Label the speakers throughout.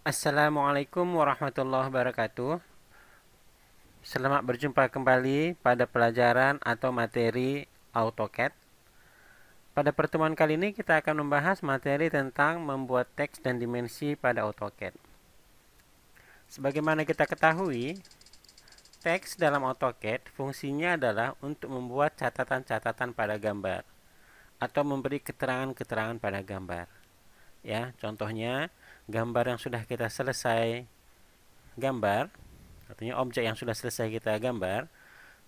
Speaker 1: Assalamualaikum warahmatullahi wabarakatuh. Selamat berjumpa kembali pada pelajaran atau materi AutoCAD. Pada pertemuan kali ini kita akan membahas materi tentang membuat teks dan dimensi pada AutoCAD. Sebagaimana kita ketahui, teks dalam AutoCAD fungsinya adalah untuk membuat catatan-catatan pada gambar atau memberi keterangan-keterangan pada gambar. Ya, contohnya gambar yang sudah kita selesai gambar, artinya objek yang sudah selesai kita gambar,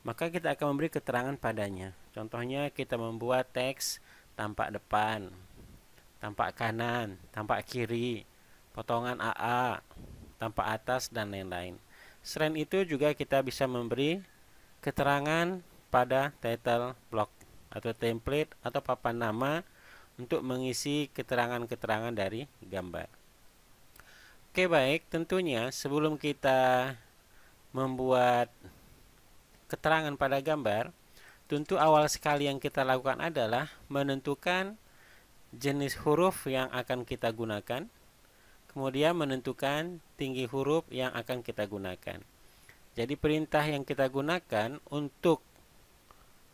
Speaker 1: maka kita akan memberi keterangan padanya. Contohnya kita membuat teks tampak depan, tampak kanan, tampak kiri, potongan AA, tampak atas, dan lain-lain. Selain itu juga kita bisa memberi keterangan pada title block atau template atau papan nama untuk mengisi keterangan-keterangan dari gambar. Oke, baik, tentunya sebelum kita membuat keterangan pada gambar, tentu awal sekali yang kita lakukan adalah menentukan jenis huruf yang akan kita gunakan, kemudian menentukan tinggi huruf yang akan kita gunakan. Jadi perintah yang kita gunakan untuk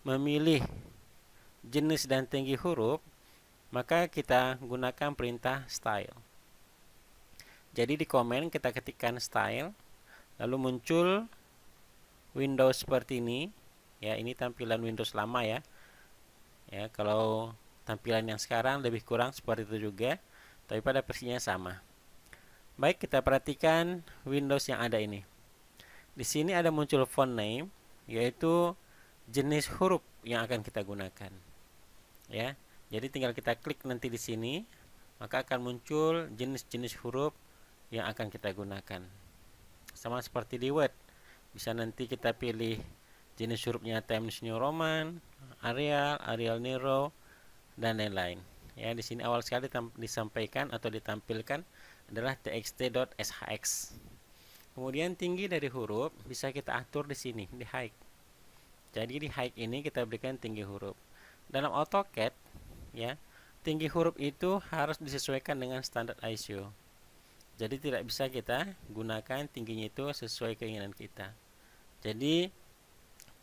Speaker 1: memilih jenis dan tinggi huruf, maka kita gunakan perintah style. Jadi di komen kita ketikkan style, lalu muncul Windows seperti ini. Ya, ini tampilan Windows lama ya. Ya, kalau tampilan yang sekarang lebih kurang seperti itu juga, tapi pada versinya sama. Baik, kita perhatikan Windows yang ada ini. Di sini ada muncul font name, yaitu jenis huruf yang akan kita gunakan. Ya, jadi tinggal kita klik nanti di sini, maka akan muncul jenis-jenis huruf yang akan kita gunakan. Sama seperti di Word, bisa nanti kita pilih jenis hurufnya Times New Roman, Arial, Arial Nero, dan lain-lain. Ya, di sini awal sekali disampaikan atau ditampilkan adalah txt.shx. Kemudian tinggi dari huruf bisa kita atur di sini, di height. Jadi di height ini kita berikan tinggi huruf. Dalam AutoCAD, ya, tinggi huruf itu harus disesuaikan dengan standar ISO. Jadi tidak bisa kita gunakan tingginya itu sesuai keinginan kita. Jadi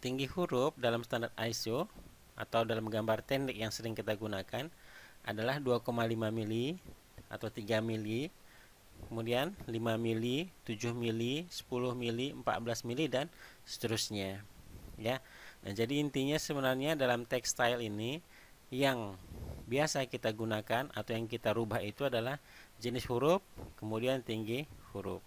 Speaker 1: tinggi huruf dalam standar ISO atau dalam gambar teknik yang sering kita gunakan adalah 2,5 mili atau 3 mili, kemudian 5 mili, 7 mili, 10 mili, 14 mili, dan seterusnya. Ya. Nah, jadi intinya sebenarnya dalam text style ini yang biasa kita gunakan atau yang kita rubah itu adalah jenis huruf, kemudian tinggi huruf.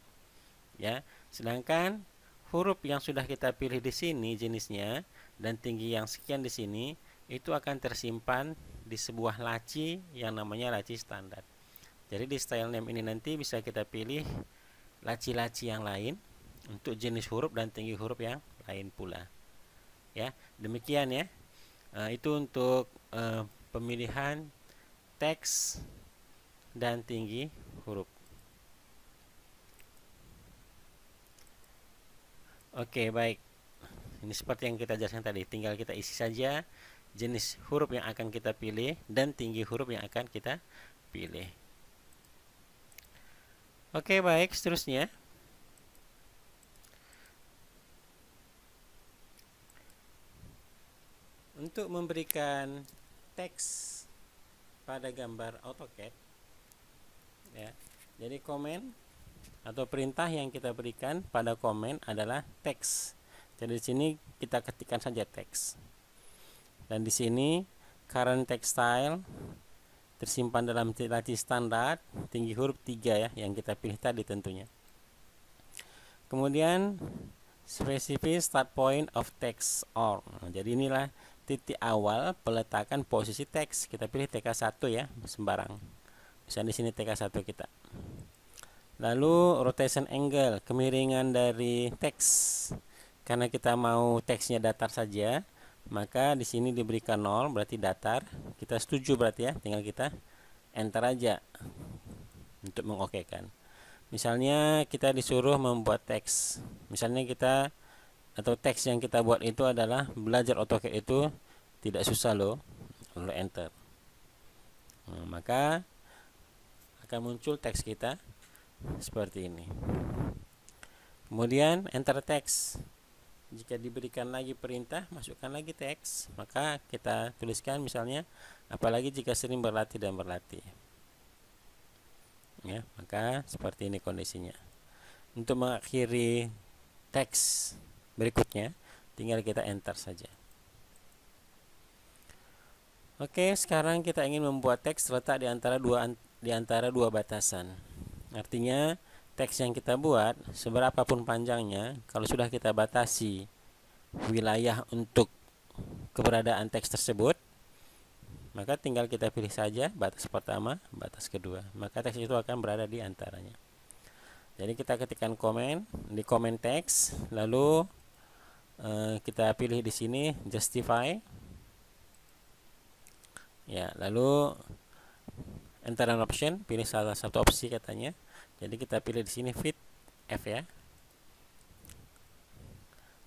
Speaker 1: Ya, sedangkan huruf yang sudah kita pilih di sini jenisnya dan tinggi yang sekian di sini itu akan tersimpan di sebuah laci yang namanya laci standar. Jadi di style name ini nanti bisa kita pilih laci-laci yang lain untuk jenis huruf dan tinggi huruf yang lain pula. Ya, demikian ya. Itu untuk pemilihan teks dan tinggi huruf. Oke, baik. Ini seperti yang kita jelaskan tadi, tinggal kita isi saja jenis huruf yang akan kita pilih dan tinggi huruf yang akan kita pilih. Oke, baik, seterusnya. Untuk memberikan teks pada gambar AutoCAD, ya, jadi komen atau perintah yang kita berikan pada komen adalah teks. Jadi di sini kita ketikkan saja teks. Dan di sini current text style tersimpan dalam laci standar tinggi huruf 3 ya, yang kita pilih tadi tentunya. Kemudian specify start point of text or. Nah, jadi inilah titik awal peletakan posisi teks. Kita pilih TK1 ya, sembarang. Misalnya di sini TK1 kita. Lalu rotation angle, kemiringan dari teks. Karena kita mau teksnya datar saja, maka di sini diberikan 0, berarti datar. Kita setuju berarti ya, tinggal kita enter aja untuk mengokekan. Misalnya kita disuruh membuat teks. Misalnya kita atau teks yang kita buat itu adalah belajar AutoCAD itu tidak susah loh. Lalu enter. Nah, maka akan muncul teks kita. seperti ini. Kemudian enter teks. Jika diberikan lagi perintah masukkan lagi teks, maka kita tuliskan misalnya apalagi jika sering berlatih dan berlatih. Ya, maka seperti ini kondisinya. Untuk mengakhiri teks berikutnya tinggal kita enter saja. Oke, sekarang kita ingin membuat teks terletak di antara dua batasan. Artinya teks yang kita buat seberapapun panjangnya, kalau sudah kita batasi wilayah untuk keberadaan teks tersebut, maka tinggal kita pilih saja batas pertama, batas kedua, maka teks itu akan berada di antaranya. Jadi kita ketikkan komen di comment text, lalu kita pilih di sini justify, ya, lalu enter an option, pilih salah satu opsi katanya. Jadi kita pilih di sini fit F ya.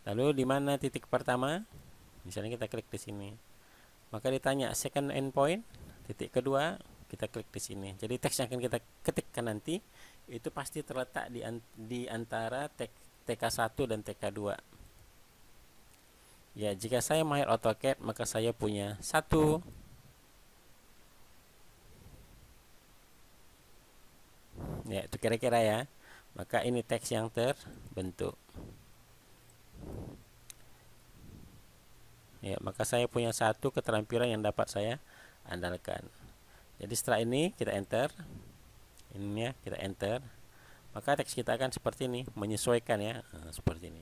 Speaker 1: Lalu di mana titik pertama? Misalnya kita klik di sini. Maka ditanya second endpoint, titik kedua, kita klik di sini. Jadi teks yang akan kita ketikkan nanti itu pasti terletak di antara TK1 dan TK2. Ya, jika saya mahir AutoCAD, maka saya punya 1, ya, itu kira-kira ya. Maka ini teks yang terbentuk. Ya, maka saya punya 1 keterampilan yang dapat saya andalkan. Jadi setelah ini kita enter. Ini ya, kita enter. Maka teks kita akan seperti ini, menyesuaikan ya, seperti ini.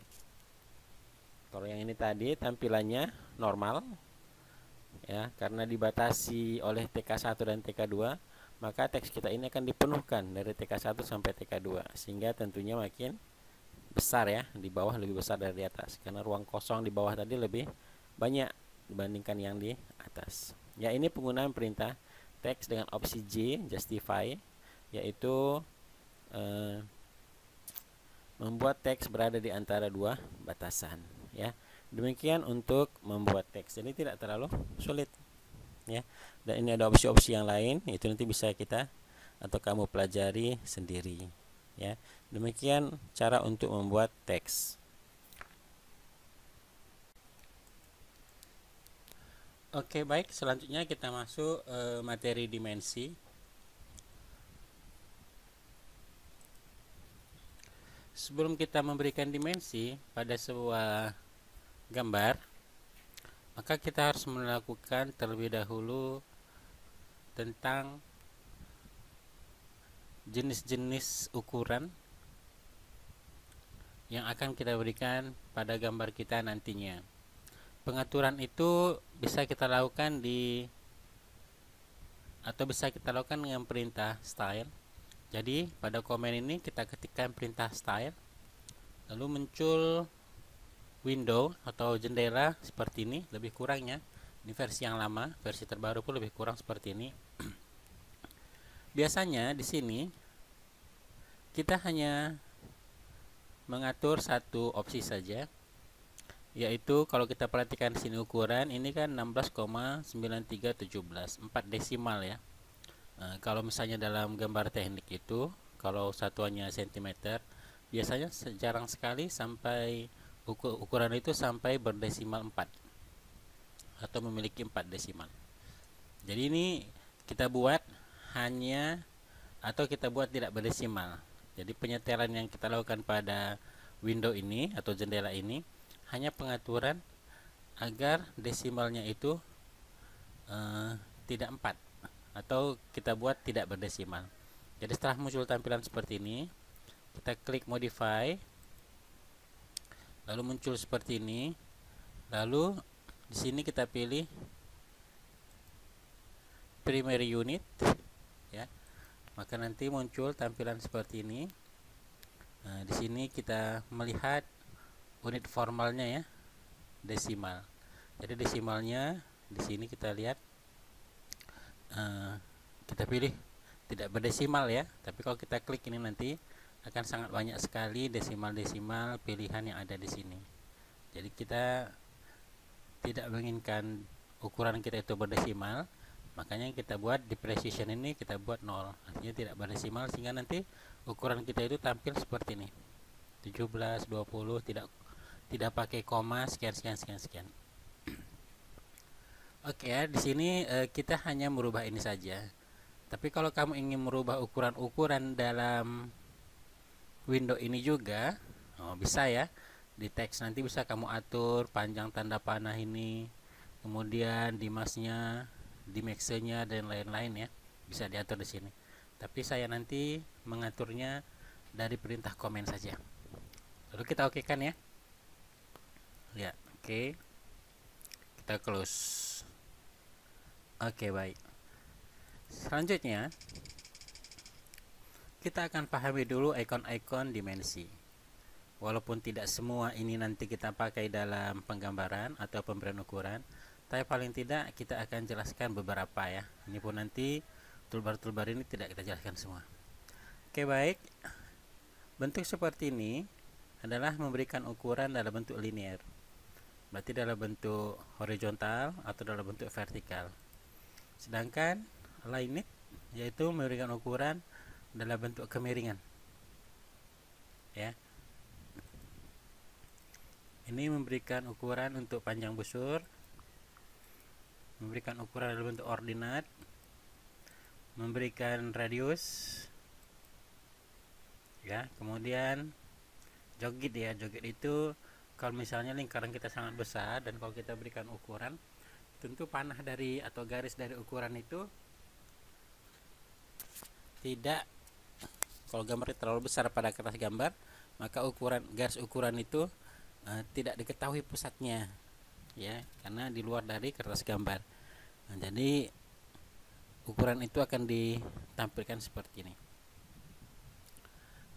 Speaker 1: Kalau yang ini tadi tampilannya normal ya, karena dibatasi oleh TK1 dan TK2, maka teks kita ini akan dipenuhkan dari TK1 sampai TK2, sehingga tentunya makin besar ya, di bawah lebih besar dari di atas, karena ruang kosong di bawah tadi lebih banyak dibandingkan yang di atas. Ya, ini penggunaan perintah teks dengan opsi J, justify, yaitu membuat teks berada di antara dua batasan ya. Demikian untuk membuat teks. Ini tidak terlalu sulit ya. Dan ini ada opsi-opsi yang lain, itu nanti bisa kita atau kamu pelajari sendiri ya. Demikian cara untuk membuat teks. Oke, baik, selanjutnya kita masuk materi dimensi. Sebelum kita memberikan dimensi pada sebuah gambar, maka kita harus melakukan terlebih dahulu tentang jenis-jenis ukuran yang akan kita berikan pada gambar kita nantinya. Pengaturan itu bisa kita lakukan bisa kita lakukan dengan perintah style. Jadi pada komen ini kita ketikkan perintah style, lalu muncul window atau jendela seperti ini, lebih kurangnya. Ini versi yang lama, versi terbaru pun lebih kurang seperti ini. Biasanya di sini kita hanya mengatur satu opsi saja, yaitu kalau kita perhatikan di sini ukuran ini kan 16,9317, 4 desimal ya. Kalau misalnya dalam gambar teknik itu, kalau satuannya cm, biasanya jarang sekali sampai ukuran itu sampai berdesimal 4 atau memiliki 4 desimal. Jadi ini kita buat kita buat tidak berdesimal. Jadi penyetelan yang kita lakukan pada window ini atau jendela ini hanya pengaturan agar desimalnya itu tidak 4, atau kita buat tidak berdesimal. Jadi setelah muncul tampilan seperti ini, kita klik modify, lalu muncul seperti ini. Lalu di sini kita pilih primary unit ya. Maka nanti muncul tampilan seperti ini. Nah, di sini kita melihat unit formalnya ya, desimal. Jadi desimalnya di sini kita lihat, kita pilih tidak berdesimal ya, tapi kalau kita klik ini nanti akan sangat banyak sekali desimal-desimal pilihan yang ada di sini. Jadi kita tidak menginginkan ukuran kita itu berdesimal, Makanya kita buat di precision ini kita buat 0, artinya tidak berdesimal, sehingga nanti ukuran kita itu tampil seperti ini. 17, 20, tidak pakai koma, sekian sekian sekian sekian. Oke ya, di sini kita hanya merubah ini saja. Tapi kalau kamu ingin merubah ukuran-ukuran dalam window ini juga, bisa ya. Di teks nanti bisa kamu atur panjang tanda panah ini, kemudian dimasnya, dimaxnya dan lain-lain ya. Bisa diatur di sini. Tapi saya nanti mengaturnya dari perintah komen saja. Lalu kita oke kan ya? Lihat, oke. Kita close. Oke, baik. Selanjutnya kita akan pahami dulu ikon-ikon dimensi. Walaupun tidak semua ini nanti kita pakai dalam penggambaran atau pemberian ukuran, tapi paling tidak kita akan jelaskan beberapa ya. Ini pun nanti toolbar-toolbar ini tidak kita jelaskan semua. Oke, baik. Bentuk seperti ini adalah memberikan ukuran dalam bentuk linear. Berarti dalam bentuk horizontal atau dalam bentuk vertikal. Sedangkan line yaitu memberikan ukuran dalam bentuk kemiringan. Ya. Ini memberikan ukuran untuk panjang busur, memberikan ukuran dalam bentuk ordinat, memberikan radius, ya. Kemudian jogit ya, jogit itu kalau misalnya lingkaran kita sangat besar dan kalau kita berikan ukuran, tentu panah dari atau garis dari ukuran itu tidak, kalau gambarnya terlalu besar pada kertas gambar, maka garis ukuran itu tidak diketahui pusatnya ya, karena di luar dari kertas gambar. Nah, jadi ukuran itu akan ditampilkan seperti ini.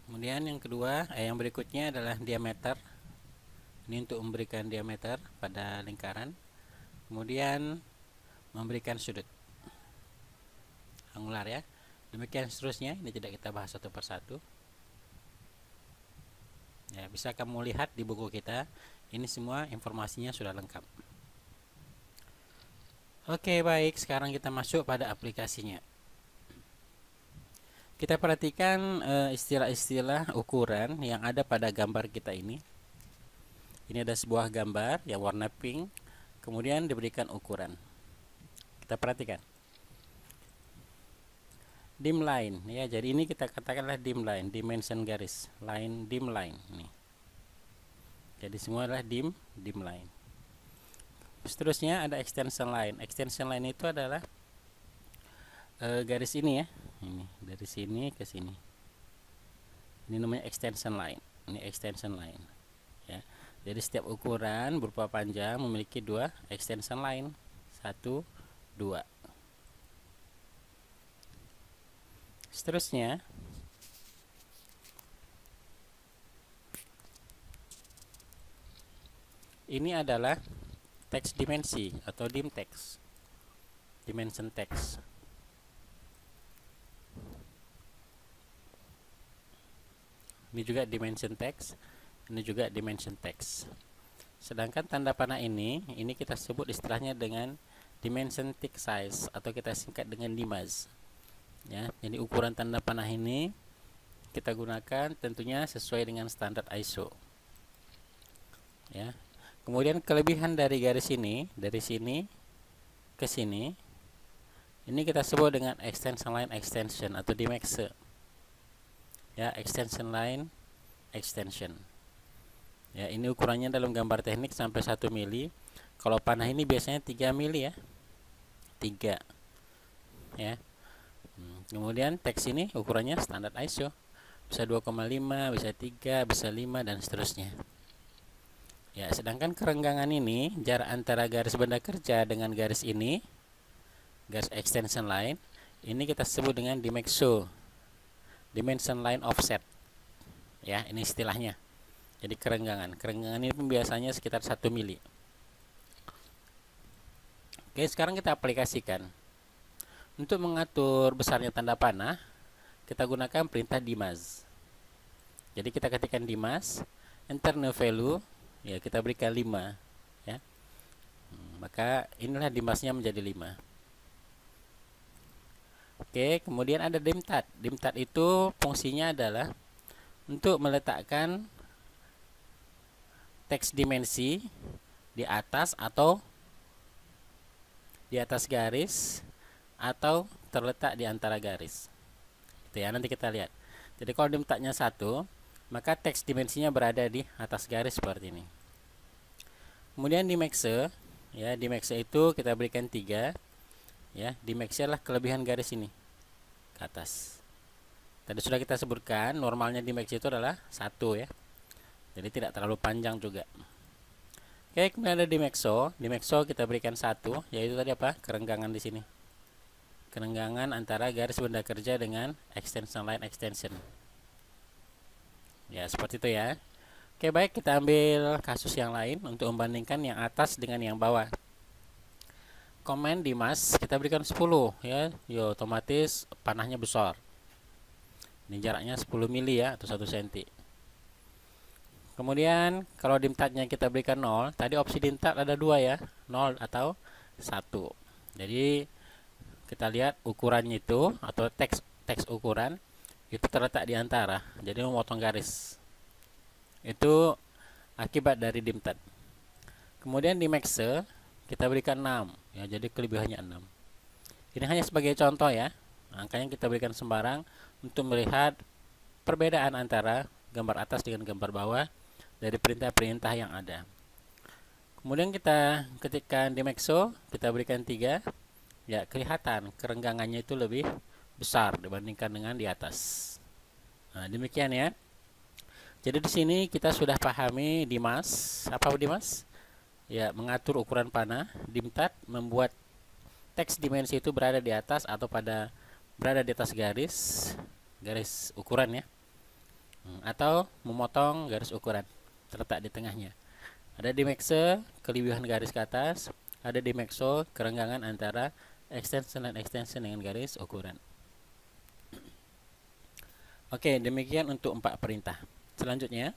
Speaker 1: Kemudian yang kedua, yang berikutnya adalah diameter. Ini untuk memberikan diameter pada lingkaran. Kemudian memberikan sudut angular ya. Demikian seterusnya, ini tidak kita bahas satu persatu. Ya, bisa kamu lihat di buku kita. Ini semua informasinya sudah lengkap. Oke, baik. Sekarang kita masuk pada aplikasinya. Kita perhatikan istilah-istilah ukuran yang ada pada gambar kita ini. Ini ada sebuah gambar yang warna pink, kemudian diberikan ukuran. Kita perhatikan. Dim line ya, jadi ini kita katakanlah dim line, dimension garis, line dim line nih. Jadi semua adalah dim line. Seterusnya ada extension line. Extension line itu adalah garis ini ya. Ini dari sini ke sini. Ini namanya extension line. Ini extension line ya. Jadi setiap ukuran berupa panjang memiliki dua extension line. 1, 2. Seterusnya ini adalah teks dimensi atau dim text, dimension text. Ini juga dimension text, ini juga dimension text. Sedangkan tanda panah ini kita sebut istilahnya dengan dimension tick size atau kita singkat dengan DIMAS. Ya, jadi ukuran tanda panah ini kita gunakan tentunya sesuai dengan standar ISO. Ya. Kemudian kelebihan dari garis ini, dari sini ke sini, ini kita sebut dengan extension line extension atau dimaxe. Ya, extension line extension. Ya, ini ukurannya dalam gambar teknik sampai 1 mili. Kalau panah ini biasanya 3 mili ya. 3. Ya. Kemudian teks ini ukurannya standar ISO. Bisa 2,5, bisa 3, bisa 5 dan seterusnya. Ya, sedangkan kerenggangan ini, jarak antara garis benda kerja dengan garis ini, garis extension line, ini kita sebut dengan dimenso, dimension line offset. Ya, ini istilahnya. Jadi kerenggangan ini biasanya sekitar 1 mili. Oke, sekarang kita aplikasikan. Untuk mengatur besarnya tanda panah, kita gunakan perintah DIMAS. Jadi kita ketikkan DIMAS, enter new value, ya kita berikan 5 ya. Maka inilah DIMASnya menjadi 5. Oke, kemudian ada dimtat. Dimtat itu fungsinya adalah untuk meletakkan teks dimensi di atas atau di atas garis atau terletak di antara garis. Itu ya, nanti kita lihat. Jadi kalau dimtatnya 1, maka teks dimensinya berada di atas garis seperti ini. Kemudian di maxe, ya, di maxe itu kita berikan 3. Ya, di maxe lah kelebihan garis ini ke atas. Tadi sudah kita sebutkan normalnya di maxe itu adalah 1 ya. Jadi tidak terlalu panjang juga. Oke, kemudian ada di maxo. Di maxo kita berikan 1, yaitu tadi apa? Kerenggangan di sini. Kerenggangan antara garis benda kerja dengan extension line extension. Ya, seperti itu ya. Oke, baik, kita ambil kasus yang lain untuk membandingkan yang atas dengan yang bawah. Komen di mas kita berikan 10 ya. Ya, otomatis panahnya besar. Ini jaraknya 10 mili ya, atau 1 cm. Kemudian kalau dimtatnya kita berikan 0, tadi opsi dimtat ada 2 ya, 0 atau 1. Jadi kita lihat ukurannya itu atau teks ukuran itu terletak di antara. Jadi memotong garis. Itu akibat dari dimtat. Kemudian di maxe kita berikan 6 ya, jadi kelebihannya 6. Ini hanya sebagai contoh ya. Angkanya kita berikan sembarang untuk melihat perbedaan antara gambar atas dengan gambar bawah dari perintah-perintah yang ada. Kemudian kita ketikkan di maxo, kita berikan 3. Ya, kelihatan kerenggangannya itu lebih besar dibandingkan dengan di atas. Nah, demikian ya. Jadi di sini kita sudah pahami Dimas. Apa Dimas? Ya, mengatur ukuran panah. Dimtat membuat teks dimensi itu berada di atas atau berada di atas garis ukuran ya. Atau memotong garis ukuran terletak di tengahnya. Ada di maxe kelebihan garis ke atas, ada di maxo kerenggangan antara extension dan extension dengan garis ukuran. Oke, demikian untuk 4 perintah. Selanjutnya,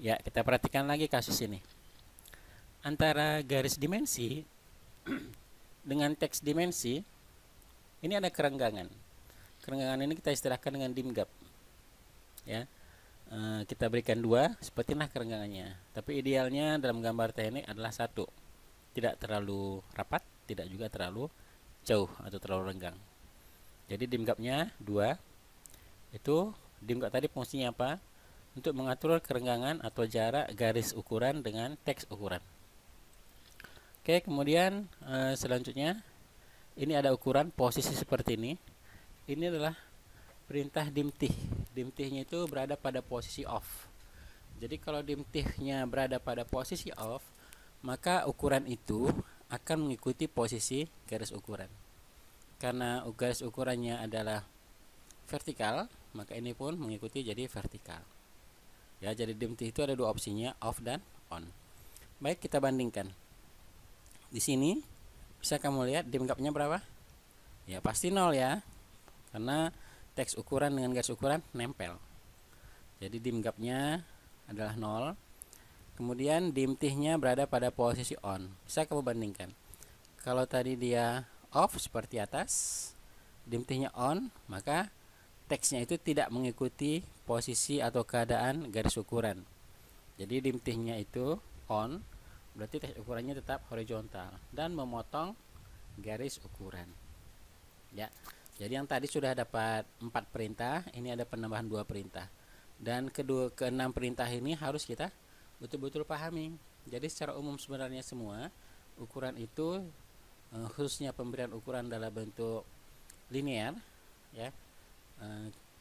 Speaker 1: ya, kita perhatikan lagi kasus ini. Antara garis dimensi dengan teks dimensi ini ada kerenggangan. Kerenggangan ini kita istilahkan dengan dimgap. Ya. Kita berikan 2, sepertilah kerenggangannya. Tapi idealnya dalam gambar teknik adalah 1. Tidak terlalu rapat, tidak juga terlalu jauh atau terlalu renggang. Jadi dimgapnya 2. Itu dimgap tadi fungsinya apa? Untuk mengatur kerenggangan atau jarak garis ukuran dengan teks ukuran. Oke, kemudian selanjutnya ini ada ukuran posisi seperti ini. Ini adalah perintah dimtih. Dimtihnya itu berada pada posisi off. Jadi kalau dimtihnya berada pada posisi off, maka ukuran itu akan mengikuti posisi garis ukuran. Karena garis ukurannya adalah vertikal, maka ini pun mengikuti jadi vertikal. Ya, jadi dimtih itu ada 2 opsinya, off dan on. Baik, kita bandingkan. Di sini bisa kamu lihat dimgapnya berapa? Ya, pasti 0 ya. Karena teks ukuran dengan garis ukuran nempel. Jadi dimgapnya adalah 0. Kemudian dimtihnya berada pada posisi on. Bisa kamu bandingkan. Kalau tadi dia off seperti atas, dimtihnya on, maka teksnya itu tidak mengikuti posisi atau keadaan garis ukuran. Jadi dimtihnya itu on, berarti teks ukurannya tetap horizontal dan memotong garis ukuran. Ya. Jadi yang tadi sudah dapat 4 perintah, ini ada penambahan 2 perintah. Dan ke-6 perintah ini harus kita betul-betul pahami. Jadi secara umum sebenarnya semua ukuran itu khususnya pemberian ukuran dalam bentuk linear ya.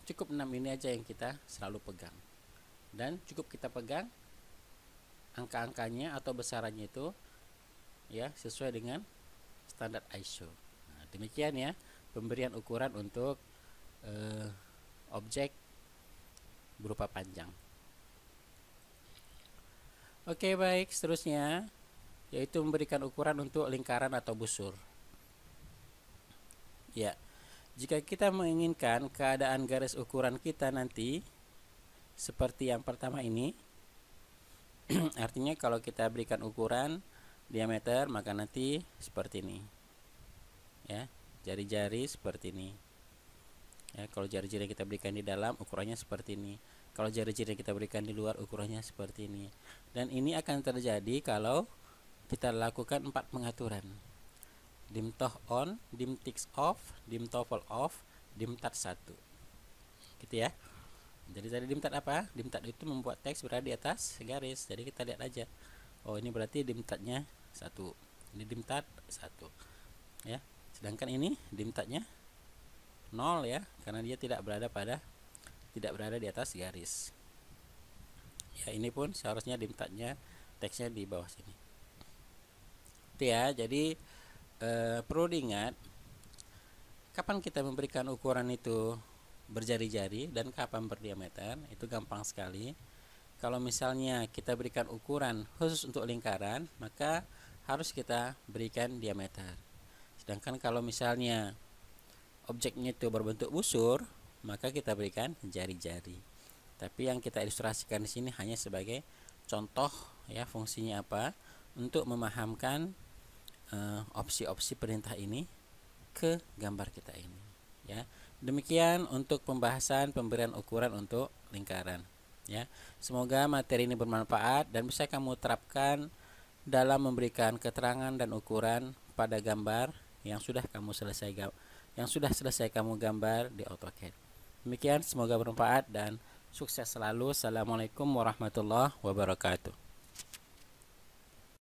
Speaker 1: Cukup 6 ini aja yang kita selalu pegang. Dan cukup kita pegang angka-angkanya atau besarannya itu ya sesuai dengan standar ISO. Nah, demikian ya pemberian ukuran untuk objek berupa panjang. Oke, baik, seterusnya yaitu memberikan ukuran untuk lingkaran atau busur. Ya, jika kita menginginkan keadaan garis ukuran kita nanti seperti yang pertama ini, artinya kalau kita berikan ukuran diameter maka nanti seperti ini. Ya. jari-jari seperti ini. Ya, kalau jari-jari kita berikan di dalam, ukurannya seperti ini. Kalau jari-jari kita berikan di luar, ukurannya seperti ini. Dan ini akan terjadi kalau kita lakukan 4 pengaturan. Dim toh on, dim tix off, dim toggle off, dim tat 1. Gitu ya. Jadi tadi dim tat apa? Dim tat itu membuat teks berada di atas garis. Jadi kita lihat aja. Oh, ini berarti dim tatnya 1. Ini dim tat 1. Ya. Sedangkan ini dim tatnya 0 ya, karena dia tidak berada di atas garis. Ya, ini pun seharusnya dim tatnya teksnya di bawah sini. Itu ya. Jadi perlu diingat kapan kita memberikan ukuran itu berjari-jari dan kapan berdiameter, itu gampang sekali. Kalau misalnya kita berikan ukuran khusus untuk lingkaran, maka harus kita berikan diameter. Sedangkan kalau misalnya objeknya itu berbentuk busur, maka kita berikan jari-jari. Tapi yang kita ilustrasikan di sini hanya sebagai contoh ya, fungsinya apa, untuk memahamkan opsi-opsi perintah ini ke gambar kita ini ya. Demikian untuk pembahasan pemberian ukuran untuk lingkaran ya. Semoga materi ini bermanfaat dan bisa kamu terapkan dalam memberikan keterangan dan ukuran pada gambar yang sudah selesai kamu gambar di AutoCAD. Demikian, semoga bermanfaat dan sukses selalu. Assalamualaikum warahmatullahi wabarakatuh.